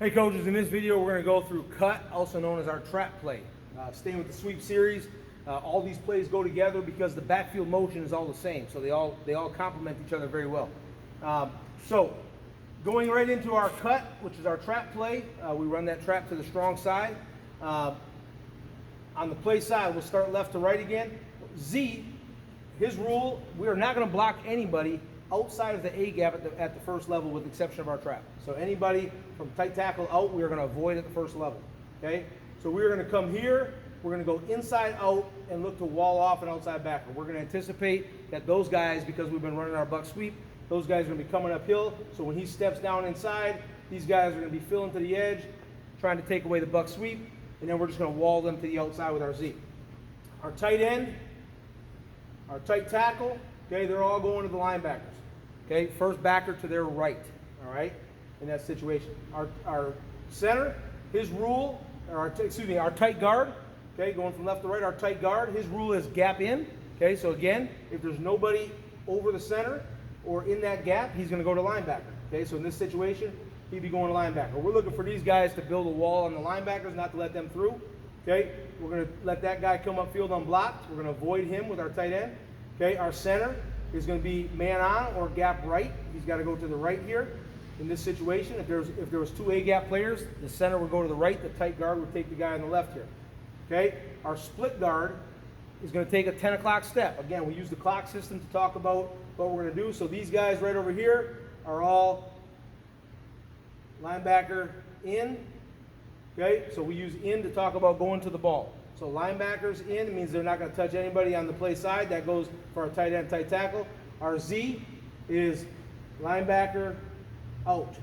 Hey coaches, in this video we're going to go through cut, also known as our trap play. Staying with the sweep series, all these plays go together because the backfield motion is all the same, so they all complement each other very well. So going right into our cut, which is our trap play, we run that trap to the strong side. On the play side, we'll start left to right again. Z, his rule, we are not going to block anybody outside of the A gap at the first level with the exception of our trap. So anybody from tight tackle out, we are going to avoid at the first level. Okay? So we're going to come here, we're going to go inside out and look to wall off an outside backer. We're going to anticipate that those guys, because we've been running our buck sweep, those guys are going to be coming uphill. So when he steps down inside, these guys are going to be filling to the edge, trying to take away the buck sweep, and then we're just going to wall them to the outside with our Z. Our tight end, our tight tackle, okay, they're all going to the linebackers. Okay, first backer to their right, all right, in that situation. Our center, his rule, or our tight guard, okay, going from left to right, our tight guard, his rule is gap in. Okay, so again, if there's nobody over the center or in that gap, he's going to go to linebacker. Okay, so in this situation, he'd be going to linebacker. We're looking for these guys to build a wall on the linebackers, not to let them through. Okay, we're going to let that guy come upfield unblocked. We're going to avoid him with our tight end. Okay, our center is going to be man on or gap right. He's got to go to the right here. In this situation, if there was two A gap players, the center would go to the right, the tight guard would take the guy on the left here. Okay, our split guard is going to take a 10 o'clock step. Again, we use the clock system to talk about what we're going to do. So these guys right over here are all linebacker in. Okay, so we use in to talk about going to the ball. So linebackers in means they're not going to touch anybody on the play side. That goes for our tight end, tight tackle. Our Z is linebacker out.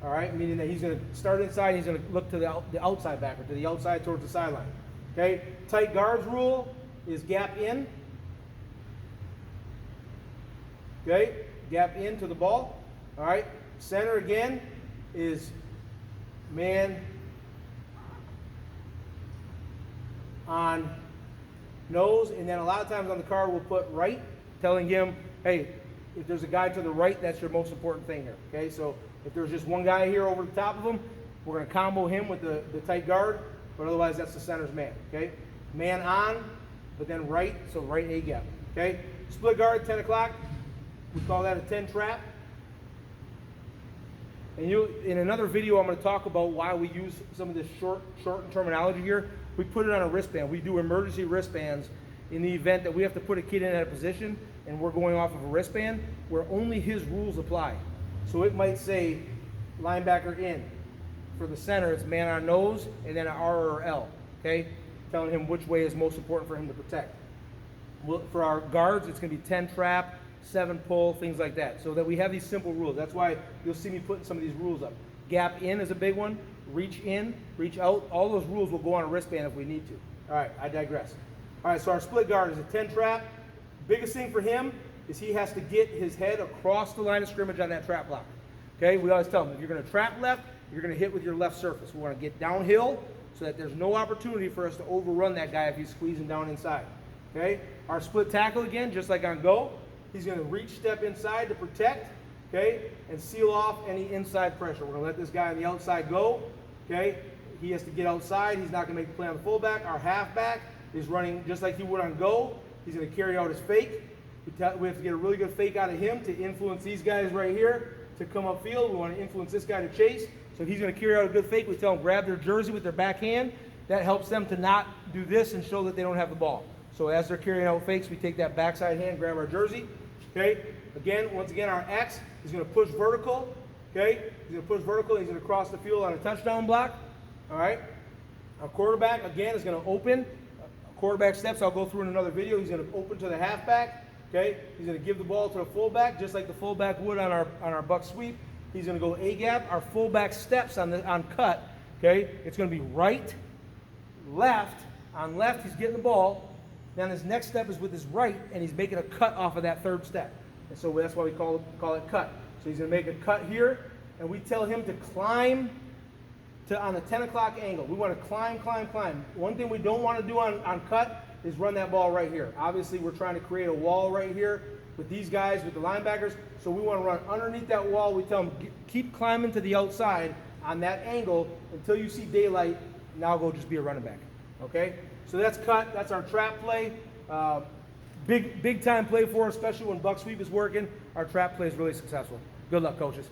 All right, meaning that he's going to start inside. He's going to look to the outside backer, to the outside towards the sideline. Okay, tight guards rule is gap in. Okay, gap in to the ball. All right, center again is man on nose, and then a lot of times on the card we'll put right, telling him, hey, if there's a guy to the right, that's your most important thing here. Okay, so if there's just one guy here over the top of him, we're going to combo him with the tight guard, but otherwise that's the center's man. Okay, man on, but then right, so right A gap. Okay, split guard, 10 o'clock, we call that a 10 trap. And in another video, I'm going to talk about why we use some of this shortened terminology here. We put it on a wristband. We do emergency wristbands in the event that we have to put a kid in at a position and we're going off of a wristband where only his rules apply. So it might say linebacker in. For the center, it's man on nose and then an R or L, okay? Telling him which way is most important for him to protect. For our guards, it's going to be 10 trap, 7 pull, things like that. So that we have these simple rules. That's why you'll see me putting some of these rules up. Gap in is a big one. Reach in, reach out. All those rules will go on a wristband if we need to. All right, I digress. All right, so our split guard is a 10 trap. Biggest thing for him is he has to get his head across the line of scrimmage on that trap block. Okay, we always tell him, if you're going to trap left, you're going to hit with your left surface. We want to get downhill so that there's no opportunity for us to overrun that guy if he's squeezing down inside. Okay, our split tackle again, just like on go, he's going to reach, step inside to protect, okay, and seal off any inside pressure. We're going to let this guy on the outside go, okay? He has to get outside. He's not going to make the play on the fullback. Our halfback is running just like he would on go. He's going to carry out his fake. We have to get a really good fake out of him to influence these guys right here to come upfield. We want to influence this guy to chase. So he's going to carry out a good fake. We tell him grab their jersey with their back hand. That helps them to not do this and show that they don't have the ball. So as they're carrying out fakes, we take that backside hand, grab our jersey. Okay, once again, our X is going to push vertical. Okay, he's going to push vertical. He's going to cross the field on a touchdown block. All right, our quarterback again is going to open. Quarterback steps I'll go through in another video. He's going to open to the halfback. Okay, he's going to give the ball to the fullback, just like the fullback would on our buck sweep. He's going to go A gap. Our fullback steps on cut. Okay, it's going to be right, left. On left, he's getting the ball. Then his next step is with his right, and he's making a cut off of that third step. And so that's why we call it cut. So he's going to make a cut here, and we tell him to climb on the 10 o'clock angle. We want to climb, climb, climb. One thing we don't want to do on cut is run that ball right here. Obviously, we're trying to create a wall right here with these guys, with the linebackers. So we want to run underneath that wall. We tell them keep climbing to the outside on that angle until you see daylight. Now go just be a running back. Okay? So that's cut. That's our trap play. Big time play for us, especially when buck sweep is working. Our trap play is really successful. Good luck, coaches.